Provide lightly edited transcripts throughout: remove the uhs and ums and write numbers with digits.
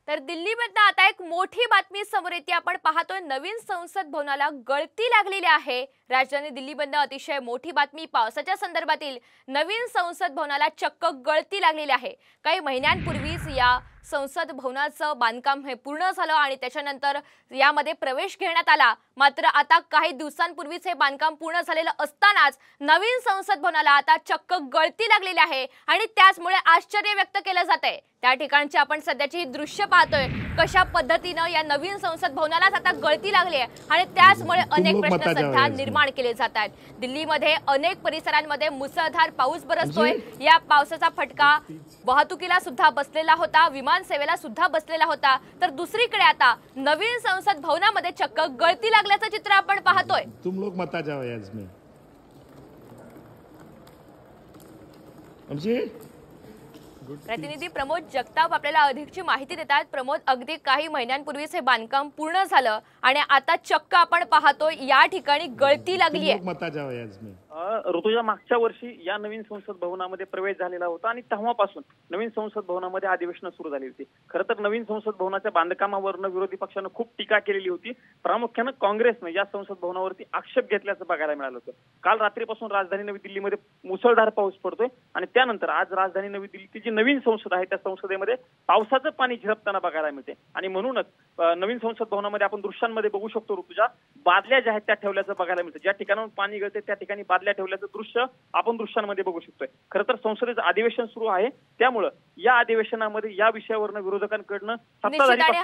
तर दिल्लीमधनं आता एक मोठी बातमी समोर येते। आपण पाहतोय नवीन संसद भवनाला गळती लागलेली आहे। राजधानी दिल्लीमधनं अतिशय मोठी बातमी, पावसाच्या संदर्भातील नवीन संसद भवनाला चक्क गळती लागलेली आहे। काही महिन्यांपूर्वीच या संसद भवनाचं बांधकाम हे पूर्ण झालं आणि त्याच्यानंतर यामध्ये प्रवेश घेण्यात आला। मात्र आता काही दिवसांपूर्वीच हे बांधकाम पूर्ण झालेलं असतानाच नवीन संसद भवनाला आता चक्क गळती लागलेली आहे आणि त्याचमुळे आश्चर्य व्यक्त केलं जातंय। त्या ठिकाणची आपण सध्याची ही दृश्य पाहतोय, कशा पद्धतीने या नवीन संसद भवनालाच आता गळती लागली आहे आणि त्याचमुळे अनेक प्रश्न सध्या निर्माण केले जात आहेत। दिल्लीमध्ये अनेक परिसरांमध्ये मुसळधार पाऊस बरसतोय। या पावसाचा फटका वाहतुकीला सुद्धा बसलेला होता, विमान सेवेला सुद्धा बसलेला होता। तर दुसरीकडे आता नवीन संसद भवनामध्ये चक्क गळती लागल्याचं चित्र आपण पाहतोय। तुम लोग मत आ जाओ यार इसमें। प्रतिनिधी प्रमोद जगताप आपल्याला अधिकची माहिती देतात। प्रमोद, अगदी काही महिन्यांपूर्वीच हे बांधकाम पूर्ण झालं आणि आता चक्क आपण पाहतोय या ठिकाणी गळती लागली आहे। ऋतुजा, मागच्या वर्षी या नवीन संसद भवनामध्ये प्रवेश झालेला होता आणि तेव्हापासून नवीन संसद भवनामध्ये अधिवेशन सुरू झाली होती। खरं तर नवीन संसद भवनाच्या बांधकामावरनं विरोधी पक्षानं खूप टीका केलेली होती। प्रामुख्यानं काँग्रेसनं या संसद भवनावरती आक्षेप घेतल्याचं बघायला मिळालं होतं। काल रात्रीपासून राजधानी नवी दिल्लीमध्ये मुसळधार पाऊस पडतोय आणि त्यानंतर आज राजधानी नवी दिल्लीची जी नवीन संसद आहे त्या संसदेमध्ये पावसाचं पाणी झिरपताना बघायला मिळते आणि म्हणूनच नवीन संसद भवनामध्ये आपण दृश्यांमध्ये बघू शकतो ऋतुजा, बादल्या ज्या आहेत त्या ठेवल्याचं बघायला मिळतं। ज्या ठिकाणाहून पाणी गळते त्या ठिकाणी बादल्या ठेवल्याचं दृश्य आपण दृश्यांमध्ये बघू शकतोय। खरं तर संसदेचं अधिवेशन सुरू आहे, त्यामुळे या अधिवेशनामध्ये या विषयावरनं विरोधकांकडनं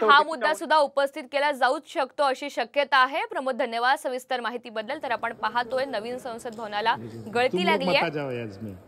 हा मुद्दा सुद्धा उपस्थित केला जाऊच शकतो अशी शक्यता आहे। प्रमोद, धन्यवाद सविस्तर माहितीबद्दल। तर आपण पाहतोय नवीन संसद भवनाला गळती लागली आहे।